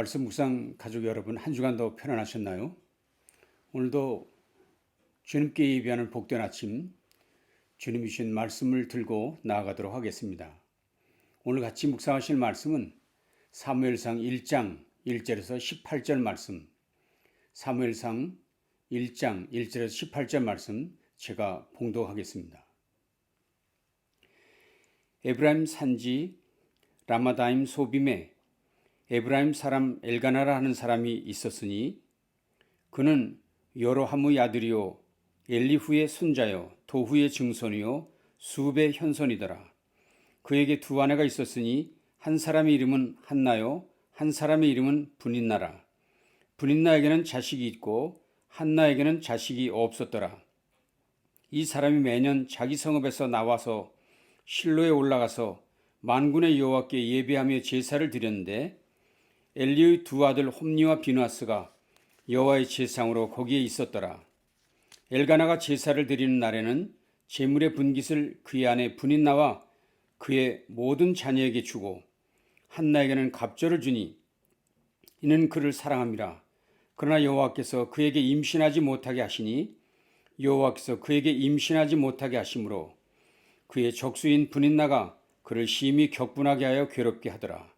말씀 묵상 가족 여러분, 한 주간도 편안하셨나요? 오늘도 주님께 예비하는 복된 아침, 주님이 주신 말씀을 들고 나아가도록 하겠습니다. 오늘 같이 묵상하실 말씀은 사무엘상 1장 1절에서 18절 말씀, 사무엘상 1장 1절에서 18절 말씀 제가 봉독하겠습니다. 에브라임 산지 라마다임 소빔에 에브라임 사람 엘가나라 하는 사람이 있었으니 그는 여로하무의 아들이요 엘리후의 손자요 도후의 증손이요 수베의 현손이더라. 그에게 두 아내가 있었으니 한 사람의 이름은 한나요 한 사람의 이름은 분인나라. 분인나에게는 자식이 있고 한나에게는 자식이 없었더라. 이 사람이 매년 자기 성읍에서 나와서 실로에 올라가서 만군의 여호와께 예배하며 제사를 드렸는데 엘리의 두 아들 홈니와 비누아스가 여호와의 제상으로 거기에 있었더라. 엘가나가 제사를 드리는 날에는 제물의 분깃을 그의 아내 분인나와 그의 모든 자녀에게 주고 한나에게는 갑절을 주니 이는 그를 사랑함이라. 그러나 여호와께서 그에게 임신하지 못하게 하시니 여호와께서 그에게 임신하지 못하게 하심으로 그의 적수인 분인나가 그를 심히 격분하게 하여 괴롭게 하더라.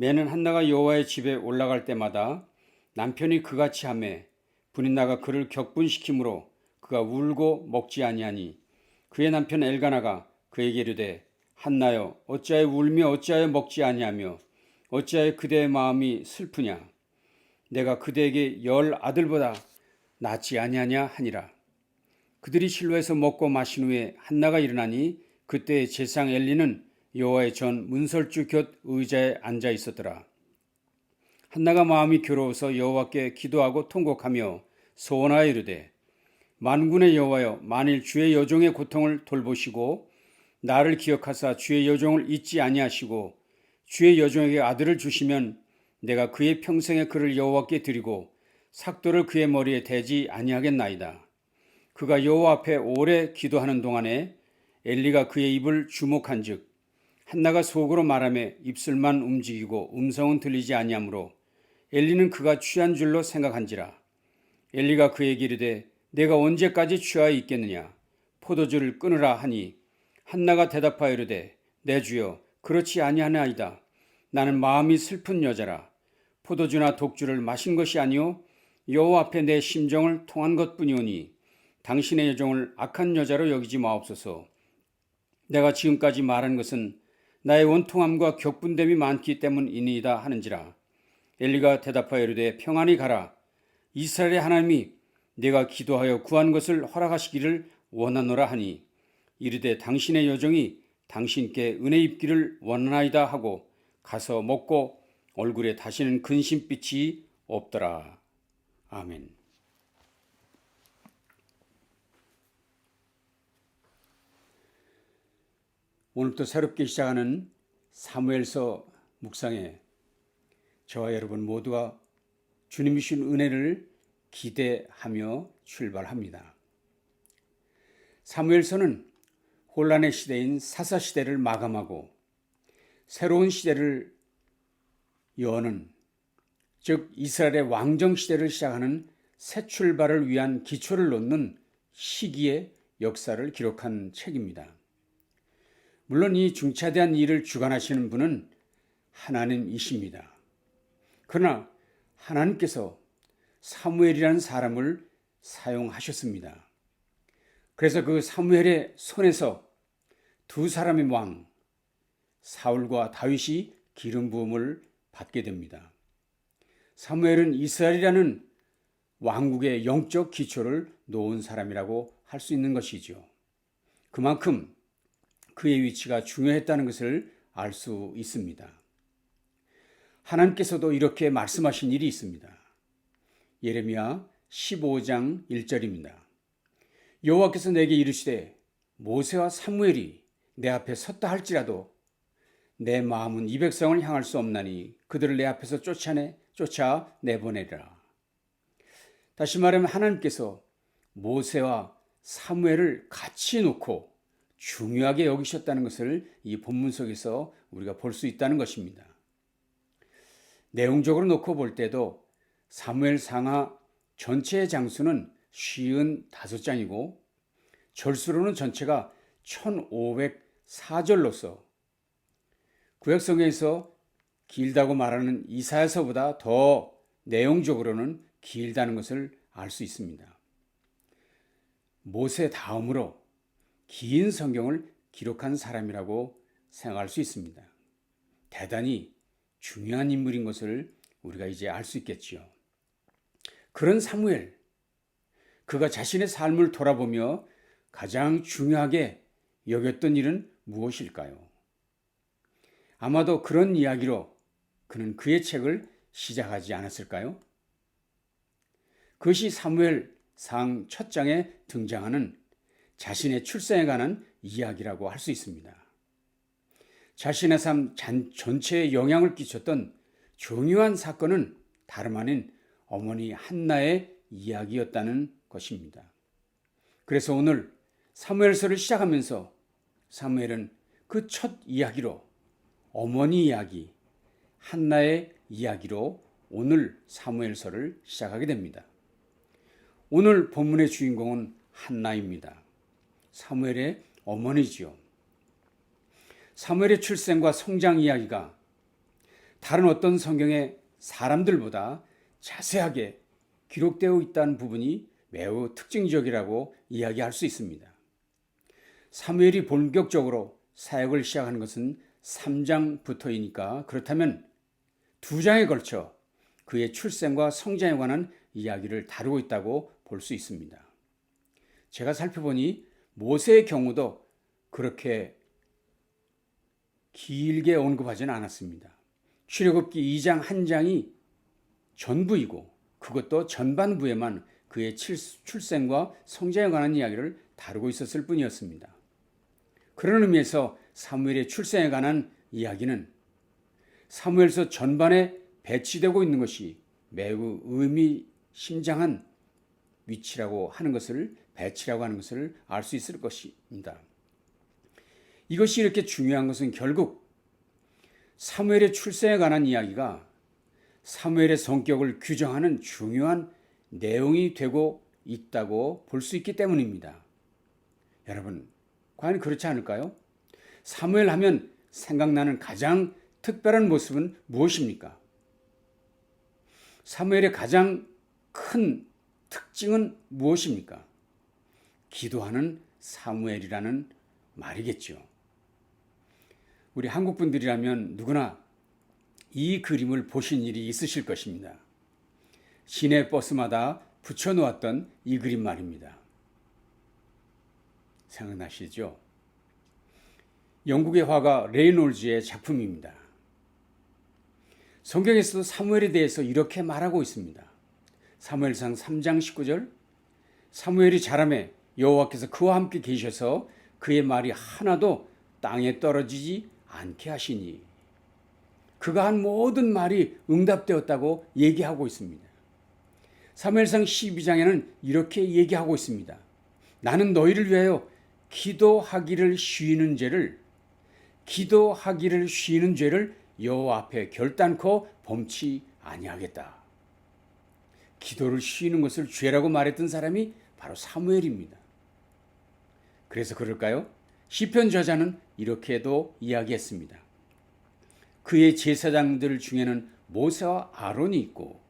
매는 한나가 여호와의 집에 올라갈 때마다 남편이 그같이 하매 분인나가 그를 격분시키므로 그가 울고 먹지 아니하니 그의 남편 엘가나가 그에게 이르되 한나여 어찌하여 울며 어찌하여 먹지 아니하며 어찌하여 그대의 마음이 슬프냐. 내가 그대에게 10 아들보다 낫지 아니하냐 하니라. 그들이 실로에서 먹고 마신 후에 한나가 일어나니 그때 제상 엘리는 여호와의 전 문설주 곁 의자에 앉아 있었더라. 한나가 마음이 괴로워서 여호와께 기도하고 통곡하며 소원하여 이르되 만군의 여호와여 만일 주의 여종의 고통을 돌보시고 나를 기억하사 주의 여종을 잊지 아니하시고 주의 여종에게 아들을 주시면 내가 그의 평생에 그를 여호와께 드리고 삭도를 그의 머리에 대지 아니하겠나이다. 그가 여호와 앞에 오래 기도하는 동안에 엘리가 그의 입을 주목한즉 한나가 속으로 말하며 입술만 움직이고 음성은 들리지 아니하므로 엘리는 그가 취한 줄로 생각한지라. 엘리가 그에게 이르되 내가 언제까지 취하여 있겠느냐. 포도주를 끊으라 하니 한나가 대답하여 이르되 내 주여 그렇지 아니하나이다. 나는 마음이 슬픈 여자라. 포도주나 독주를 마신 것이 아니오 여호와 앞에 내 심정을 통한 것뿐이오니 당신의 여종을 악한 여자로 여기지 마옵소서. 내가 지금까지 말한 것은 나의 원통함과 격분됨이 많기 때문이니이다 하는지라. 엘리가 대답하여 이르되 평안히 가라. 이스라엘의 하나님이 내가 기도하여 구한 것을 허락하시기를 원하노라 하니 이르되 당신의 여종이 당신께 은혜 입기를 원하나이다 하고 가서 먹고 얼굴에 다시는 근심빛이 없더라. 아멘. 오늘부터 새롭게 시작하는 사무엘서 묵상에 저와 여러분 모두가 주님이 주신 은혜를 기대하며 출발합니다. 사무엘서는 혼란의 시대인 사사시대를 마감하고 새로운 시대를 여는, 즉 이스라엘의 왕정시대를 시작하는 새 출발을 위한 기초를 놓는 시기의 역사를 기록한 책입니다. 물론 이 중차대한 일을 주관하시는 분은 하나님이십니다. 그러나 하나님께서 사무엘이라는 사람을 사용하셨습니다. 그래서 그 사무엘의 손에서 두 사람의 왕, 사울과 다윗이 기름 부음을 받게 됩니다. 사무엘은 이스라엘이라는 왕국의 영적 기초를 놓은 사람이라고 할 수 있는 것이죠. 그만큼 그의 위치가 중요했다는 것을 알 수 있습니다. 하나님께서도 이렇게 말씀하신 일이 있습니다. 예레미야 15장 1절입니다. 여호와께서 내게 이르시되 모세와 사무엘이 내 앞에 섰다 할지라도 내 마음은 이 백성을 향할 수 없나니 그들을 내 앞에서 쫓아 내보내리라. 다시 말하면 하나님께서 모세와 사무엘을 같이 놓고 중요하게 여기셨다는 것을 이 본문 속에서 우리가 볼 수 있다는 것입니다. 내용적으로 놓고 볼 때도 사무엘 상하 전체의 장수는 55장이고 절수로는 전체가 1504절로서 구약성경에서 길다고 말하는 이사야서보다 더 내용적으로는 길다는 것을 알 수 있습니다. 모세 다음으로 긴 성경을 기록한 사람이라고 생각할 수 있습니다. 대단히 중요한 인물인 것을 우리가 이제 알 수 있겠지요. 그런 사무엘, 그가 자신의 삶을 돌아보며 가장 중요하게 여겼던 일은 무엇일까요? 아마도 그런 이야기로 그는 그의 책을 시작하지 않았을까요? 그것이 사무엘 상 첫 장에 등장하는 자신의 출생에 관한 이야기라고 할 수 있습니다. 자신의 삶 전체에 영향을 끼쳤던 중요한 사건은 다름 아닌 어머니 한나의 이야기였다는 것입니다. 그래서 오늘 사무엘서를 시작하면서 사무엘은 그 첫 이야기로 어머니 이야기, 한나의 이야기로 오늘 사무엘서를 시작하게 됩니다. 오늘 본문의 주인공은 한나입니다. 사무엘의 어머니지요. 사무엘의 출생과 성장 이야기가 다른 어떤 성경의 사람들보다 자세하게 기록되어 있다는 부분이 매우 특징적이라고 이야기할 수 있습니다. 사무엘이 본격적으로 사역을 시작하는 것은 3장부터이니까 그렇다면 2장에 걸쳐 그의 출생과 성장에 관한 이야기를 다루고 있다고 볼 수 있습니다. 제가 살펴보니 모세의 경우도 그렇게 길게 언급하지는 않았습니다. 출애굽기 2장 한 장이 전부이고 그것도 전반부에만 그의 출생과 성장에 관한 이야기를 다루고 있었을 뿐이었습니다. 그런 의미에서 사무엘의 출생에 관한 이야기는 사무엘서 전반에 배치되고 있는 것이 매우 의미심장한 위치라고 하는 것을, 배치라고 하는 것을 알 수 있을 것입니다. 이것이 이렇게 중요한 것은 결국 사무엘의 출생에 관한 이야기가 사무엘의 성격을 규정하는 중요한 내용이 되고 있다고 볼 수 있기 때문입니다. 여러분, 과연 그렇지 않을까요? 사무엘 하면 생각나는 가장 특별한 모습은 무엇입니까? 사무엘의 가장 큰 특징은 무엇입니까? 기도하는 사무엘이라는 말이겠죠. 우리 한국 분들이라면 누구나 이 그림을 보신 일이 있으실 것입니다. 시내 버스마다 붙여놓았던 이 그림 말입니다. 생각나시죠? 영국의 화가 레이놀즈의 작품입니다. 성경에서도 사무엘에 대해서 이렇게 말하고 있습니다. 사무엘상 3장 19절, 사무엘이 자라매 여호와께서 그와 함께 계셔서 그의 말이 하나도 땅에 떨어지지 않게 하시니, 그가 한 모든 말이 응답되었다고 얘기하고 있습니다. 사무엘상 12장에는 이렇게 얘기하고 있습니다. 나는 너희를 위하여 기도하기를 쉬는 죄를 여호와 앞에 결단코 범치 아니하겠다. 기도를 쉬는 것을 죄라고 말했던 사람이 바로 사무엘입니다. 그래서 그럴까요? 시편 저자는 이렇게도 이야기했습니다. 그의 제사장들 중에는 모세와 아론이 있고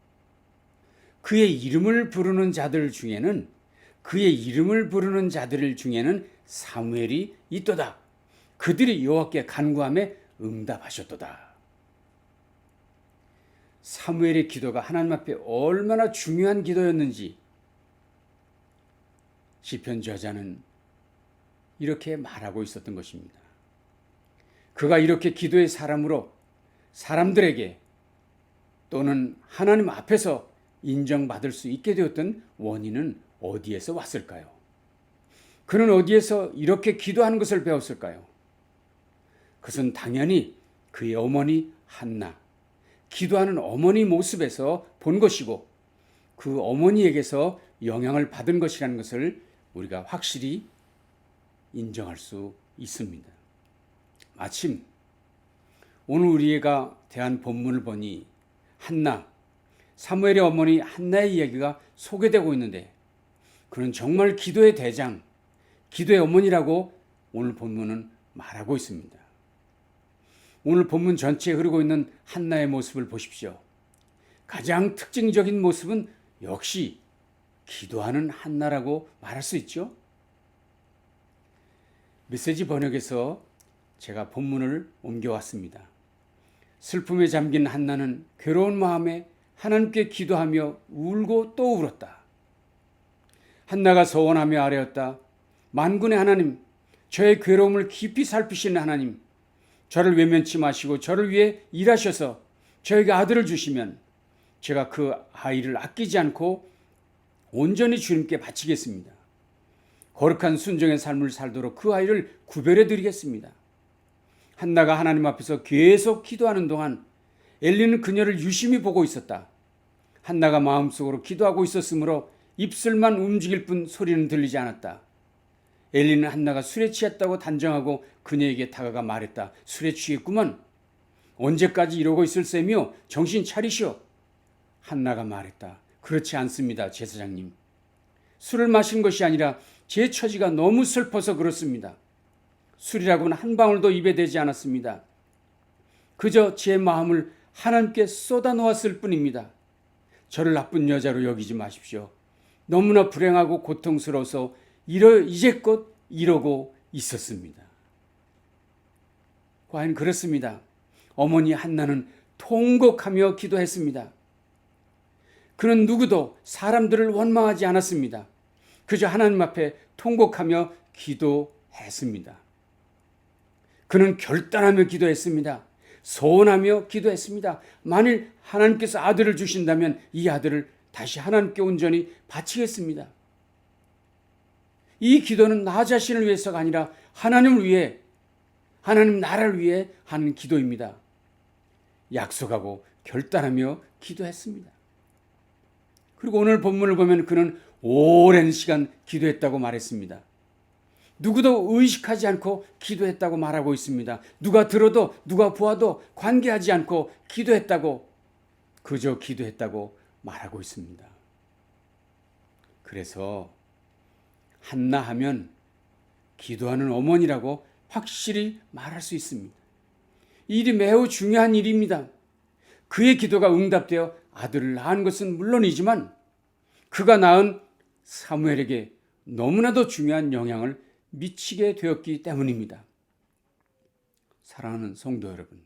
그의 이름을 부르는 자들 중에는 사무엘이 있도다. 그들이 여호와께 간구함에 응답하셨도다. 사무엘의 기도가 하나님 앞에 얼마나 중요한 기도였는지 시편 저자는 이렇게 말하고 있었던 것입니다. 그가 이렇게 기도의 사람으로 사람들에게 또는 하나님 앞에서 인정받을 수 있게 되었던 원인은 어디에서 왔을까요? 그는 어디에서 이렇게 기도하는 것을 배웠을까요? 그것은 당연히 그의 어머니 한나, 기도하는 어머니 모습에서 본 것이고 그 어머니에게서 영향을 받은 것이라는 것을 우리가 확실히 인정할 수 있습니다. 마침 오늘 우리가 대한 본문을 보니 한나, 사무엘의 어머니 한나의 이야기가 소개되고 있는데 그는 정말 기도의 대장, 기도의 어머니라고 오늘 본문은 말하고 있습니다. 오늘 본문 전체에 흐르고 있는 한나의 모습을 보십시오. 가장 특징적인 모습은 역시 기도하는 한나라고 말할 수 있죠. 메시지 번역에서 제가 본문을 옮겨왔습니다. 슬픔에 잠긴 한나는 괴로운 마음에 하나님께 기도하며 울고 또 울었다. 한나가 서원하며 아뢰었다. 만군의 하나님, 저의 괴로움을 깊이 살피시는 하나님, 저를 외면치 마시고 저를 위해 일하셔서 저에게 아들을 주시면 제가 그 아이를 아끼지 않고 온전히 주님께 바치겠습니다. 거룩한 순종의 삶을 살도록 그 아이를 구별해 드리겠습니다. 한나가 하나님 앞에서 계속 기도하는 동안 엘리는 그녀를 유심히 보고 있었다. 한나가 마음속으로 기도하고 있었으므로 입술만 움직일 뿐 소리는 들리지 않았다. 엘리는 한나가 술에 취했다고 단정하고 그녀에게 다가가 말했다. 술에 취했구먼. 언제까지 이러고 있을 셈이요? 정신 차리시오. 한나가 말했다. 그렇지 않습니다, 제사장님. 술을 마신 것이 아니라 제 처지가 너무 슬퍼서 그렇습니다. 술이라고는 한 방울도 입에 대지 않았습니다. 그저 제 마음을 하나님께 쏟아 놓았을 뿐입니다. 저를 나쁜 여자로 여기지 마십시오. 너무나 불행하고 고통스러워서 이제껏 이러고 있었습니다. 과연 그렇습니다. 어머니 한나는 통곡하며 기도했습니다. 그는 누구도 사람들을 원망하지 않았습니다. 그저 하나님 앞에 통곡하며 기도했습니다. 그는 결단하며 기도했습니다. 소원하며 기도했습니다. 만일 하나님께서 아들을 주신다면 이 아들을 다시 하나님께 온전히 바치겠습니다. 이 기도는 나 자신을 위해서가 아니라 하나님을 위해, 하나님 나라를 위해 하는 기도입니다. 약속하고 결단하며 기도했습니다. 그리고 오늘 본문을 보면 그는 오랜 시간 기도했다고 말했습니다. 누구도 의식하지 않고 기도했다고 말하고 있습니다. 누가 들어도 누가 보아도 관계하지 않고 기도했다고, 그저 기도했다고 말하고 있습니다. 그래서 한나 하면 기도하는 어머니라고 확실히 말할 수 있습니다. 이 일이 매우 중요한 일입니다. 그의 기도가 응답되어 아들을 낳은 것은 물론이지만 그가 낳은 사무엘에게 너무나도 중요한 영향을 미치게 되었기 때문입니다. 사랑하는 성도 여러분,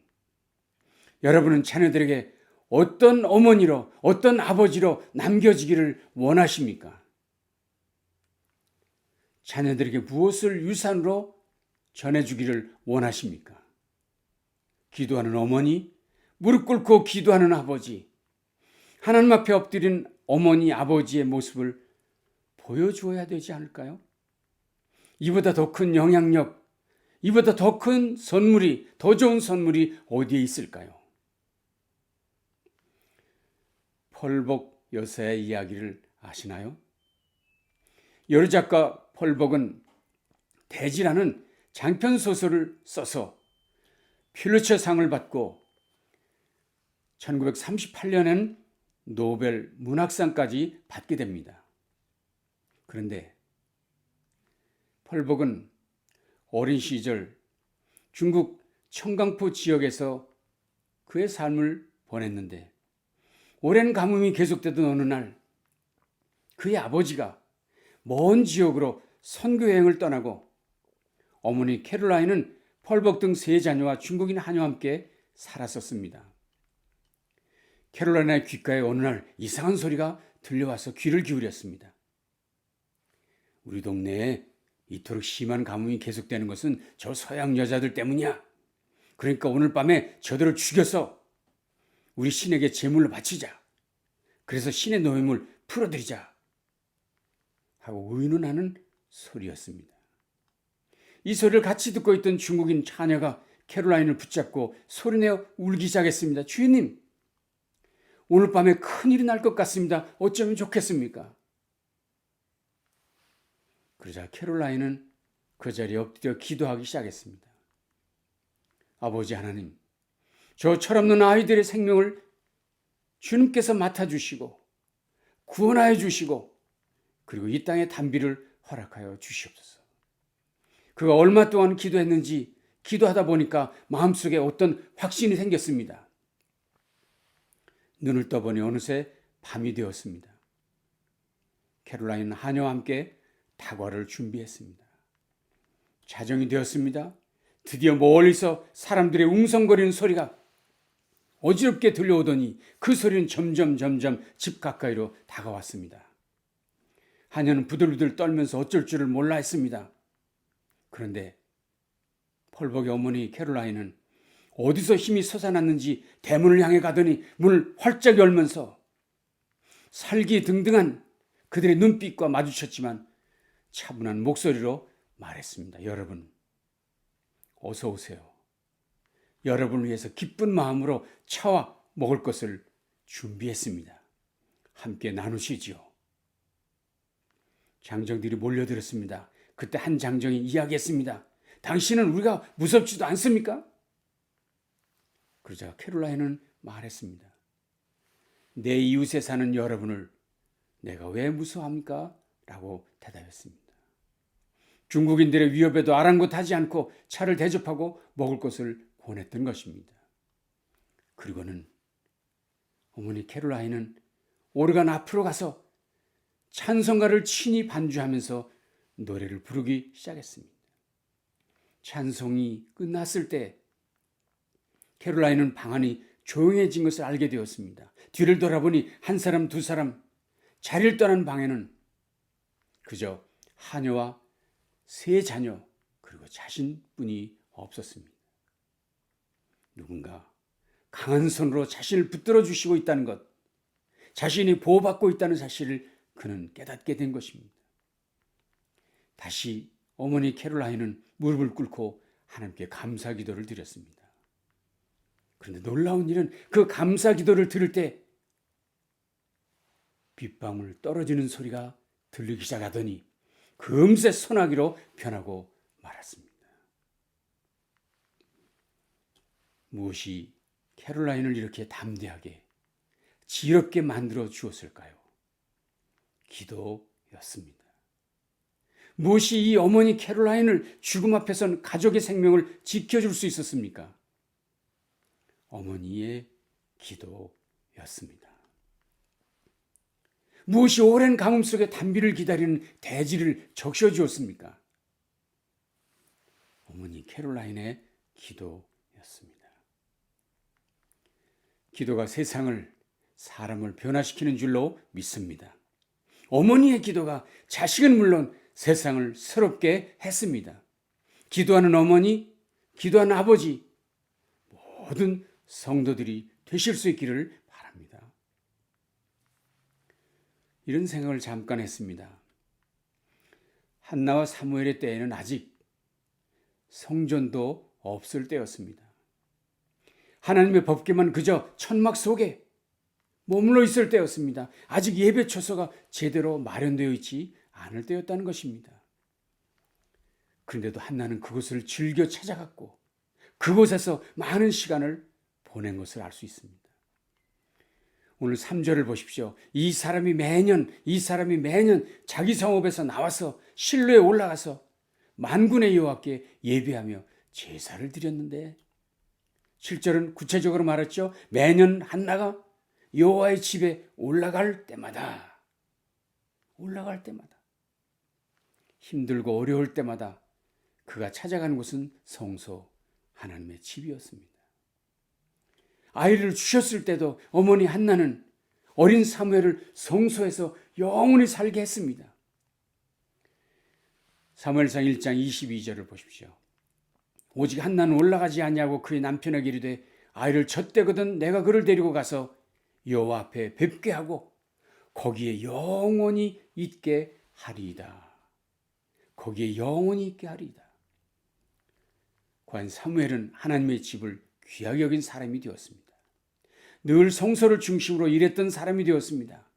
여러분은 자녀들에게 어떤 어머니로, 어떤 아버지로 남겨지기를 원하십니까? 자녀들에게 무엇을 유산으로 전해주기를 원하십니까? 기도하는 어머니, 무릎 꿇고 기도하는 아버지, 하나님 앞에 엎드린 어머니, 아버지의 모습을 보여주어야 되지 않을까요? 이보다 더 큰 영향력, 이보다 더 큰 선물이, 더 좋은 선물이 어디에 있을까요? 펄복 여사의 이야기를 아시나요? 여러 작가 펄복은 대지라는 장편 소설을 써서 퓰리처상을 받고 1938년엔 노벨 문학상까지 받게 됩니다. 그런데 펄복은 어린 시절 중국 청강포 지역에서 그의 삶을 보냈는데 오랜 가뭄이 계속되던 어느 날 그의 아버지가 먼 지역으로 선교 여행을 떠나고 어머니 캐롤라인은 펄복 등 세 자녀와 중국인 하녀와 함께 살았었습니다. 캐롤라인의 귓가에 어느 날 이상한 소리가 들려와서 귀를 기울였습니다. 우리 동네에 이토록 심한 가뭄이 계속되는 것은 저 서양 여자들 때문이야. 그러니까 오늘 밤에 저들을 죽여서 우리 신에게 제물로 바치자. 그래서 신의 노임을 풀어드리자. 하고 의논하는 소리였습니다. 이 소리를 같이 듣고 있던 중국인 처녀가 캐롤라인을 붙잡고 소리내어 울기 시작했습니다. 주인님, 오늘 밤에 큰일이 날 것 같습니다. 어쩌면 좋겠습니까? 그러자 캐롤라인은 그 자리에 엎드려 기도하기 시작했습니다. 아버지 하나님, 저 철없는 아이들의 생명을 주님께서 맡아주시고 구원하여 주시고 그리고 이 땅의 단비를 허락하여 주시옵소서. 그가 얼마 동안 기도했는지 기도하다 보니까 마음속에 어떤 확신이 생겼습니다. 눈을 떠보니 어느새 밤이 되었습니다. 캐롤라인은 하녀와 함께 다과를 준비했습니다. 자정이 되었습니다. 드디어 멀리서 사람들의 웅성거리는 소리가 어지럽게 들려오더니 그 소리는 점점 집 가까이로 다가왔습니다. 하녀는 부들부들 떨면서 어쩔 줄을 몰라 했습니다. 그런데 펄벅의 어머니 캐롤라인은 어디서 힘이 솟아났는지 대문을 향해 가더니 문을 활짝 열면서 살기등등한 그들의 눈빛과 마주쳤지만 차분한 목소리로 말했습니다. 여러분, 어서 오세요. 여러분을 위해서 기쁜 마음으로 차와 먹을 것을 준비했습니다. 함께 나누시지요. 장정들이 몰려들었습니다. 그때 한 장정이 이야기했습니다. 당신은 우리가 무섭지도 않습니까? 그러자 캐롤라인은 말했습니다. 내 이웃에 사는 여러분을 내가 왜 무서워합니까? 라고 대답했습니다. 중국인들의 위협에도 아랑곳하지 않고 차를 대접하고 먹을 것을 권했던 것입니다. 그리고는 어머니 캐롤라인은 오르간 앞으로 가서 찬송가를 친히 반주하면서 노래를 부르기 시작했습니다. 찬송이 끝났을 때 캐롤라인은 방 안이 조용해진 것을 알게 되었습니다. 뒤를 돌아보니 한 사람 두 사람 자리를 떠난 방에는 그저 하녀와 세 자녀 그리고 자신뿐이 없었습니다. 누군가 강한 손으로 자신을 붙들어 주시고 있다는 것, 자신이 보호받고 있다는 사실을 그는 깨닫게 된 것입니다. 다시 어머니 캐롤라인은 무릎을 꿇고 하나님께 감사 기도를 드렸습니다. 그런데 놀라운 일은 그 감사 기도를 들을 때 빗방울 떨어지는 소리가 들리기 시작하더니 금세 소나기로 변하고 말았습니다. 무엇이 캐롤라인을 이렇게 담대하게 지혜롭게 만들어 주었을까요? 기도였습니다. 무엇이 이 어머니 캐롤라인을 죽음 앞에선 가족의 생명을 지켜줄 수 있었습니까? 어머니의 기도였습니다. 무엇이 오랜 가뭄 속에 단비를 기다리는 대지를 적셔주었습니까? 어머니 캐롤라인의 기도였습니다. 기도가 세상을, 사람을 변화시키는 줄로 믿습니다. 어머니의 기도가 자식은 물론 세상을 새롭게 했습니다. 기도하는 어머니, 기도하는 아버지, 모든 성도들이 되실 수 있기를 바랍니다. 이런 생각을 잠깐 했습니다. 한나와 사무엘의 때에는 아직 성전도 없을 때였습니다. 하나님의 법궤만 그저 천막 속에 머물러 있을 때였습니다. 아직 예배 처소가 제대로 마련되어 있지 않을 때였다는 것입니다. 그런데도 한나는 그곳을 즐겨 찾아갔고 그곳에서 많은 시간을 보낸 것을 알 수 있습니다. 오늘 3절을 보십시오. 이 사람이 매년 자기 성읍에서 나와서 실로에 올라가서 만군의 여호와께 예배하며 제사를 드렸는데 7절은 구체적으로 말했죠. 매년 한나가 여호와의 집에 올라갈 때마다 힘들고 어려울 때마다 그가 찾아가는 곳은 성소 하나님의 집이었습니다. 아이를 주셨을 때도 어머니 한나는 어린 사무엘을 성소에서 영원히 살게 했습니다. 사무엘상 1장 22절을 보십시오. 오직 한나는 올라가지 아니하고 그의 남편에게 이르되 아이를 젖대거든 내가 그를 데리고 가서 여호와 앞에 뵙게 하고 거기에 영원히 있게 하리이다. 거기에 영원히 있게 하리이다. 과연 사무엘은 하나님의 집을 귀하게 여긴 사람이 되었습니다. 늘 성소를 중심으로 일했던 사람이 되었습니다.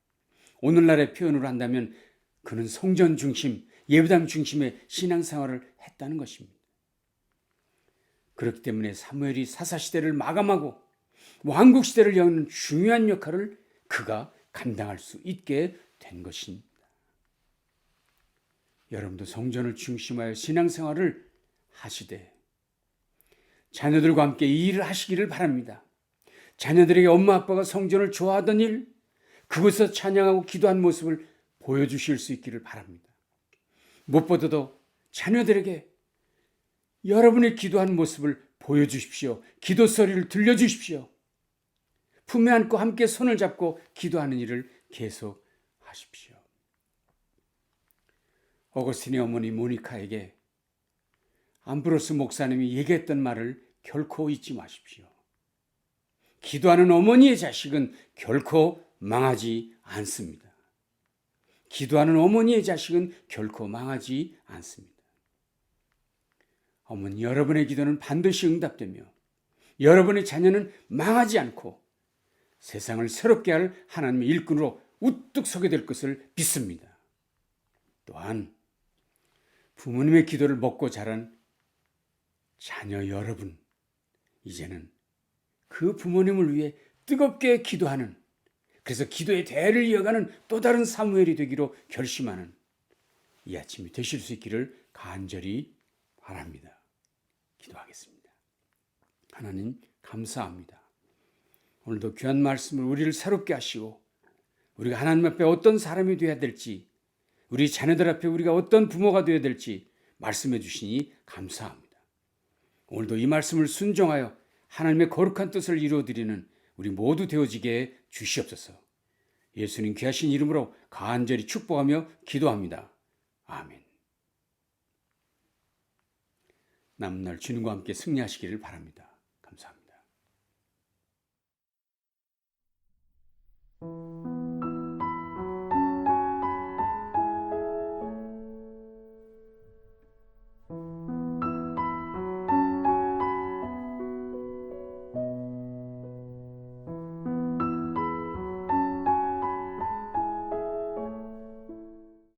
오늘날의 표현으로 한다면 그는 성전 중심, 예배당 중심의 신앙생활을 했다는 것입니다. 그렇기 때문에 사무엘이 사사시대를 마감하고 왕국 시대를 여는 중요한 역할을 그가 감당할 수 있게 된 것입니다. 여러분도 성전을 중심하여 신앙생활을 하시되 자녀들과 함께 이 일을 하시기를 바랍니다. 자녀들에게 엄마 아빠가 성전을 좋아하던 일, 그곳에서 찬양하고 기도한 모습을 보여주실 수 있기를 바랍니다. 무엇보다도 자녀들에게 여러분의 기도한 모습을 보여주십시오. 기도 소리를 들려주십시오. 품에 안고 함께 손을 잡고 기도하는 일을 계속하십시오. 어거스틴의 어머니 모니카에게 암브로스 목사님이 얘기했던 말을 결코 잊지 마십시오. 기도하는 어머니의 자식은 결코 망하지 않습니다. 기도하는 어머니의 자식은 결코 망하지 않습니다. 어머니, 여러분의 기도는 반드시 응답되며 여러분의 자녀는 망하지 않고 세상을 새롭게 할 하나님의 일꾼으로 우뚝 서게 될 것을 믿습니다. 또한 부모님의 기도를 먹고 자란 자녀 여러분, 이제는 그 부모님을 위해 뜨겁게 기도하는, 그래서 기도의 대를 이어가는 또 다른 사무엘이 되기로 결심하는 이 아침이 되실 수 있기를 간절히 바랍니다. 기도하겠습니다. 하나님 감사합니다. 오늘도 귀한 말씀을 우리를 새롭게 하시고 우리가 하나님 앞에 어떤 사람이 되어야 될지, 우리 자녀들 앞에 우리가 어떤 부모가 되어야 될지 말씀해 주시니 감사합니다. 오늘도 이 말씀을 순종하여 하나님의 거룩한 뜻을 이루어드리는 우리 모두 되어지게 주시옵소서. 예수님 귀하신 이름으로 간절히 축복하며 기도합니다. 아멘. 남은 날 주님과 함께 승리하시기를 바랍니다.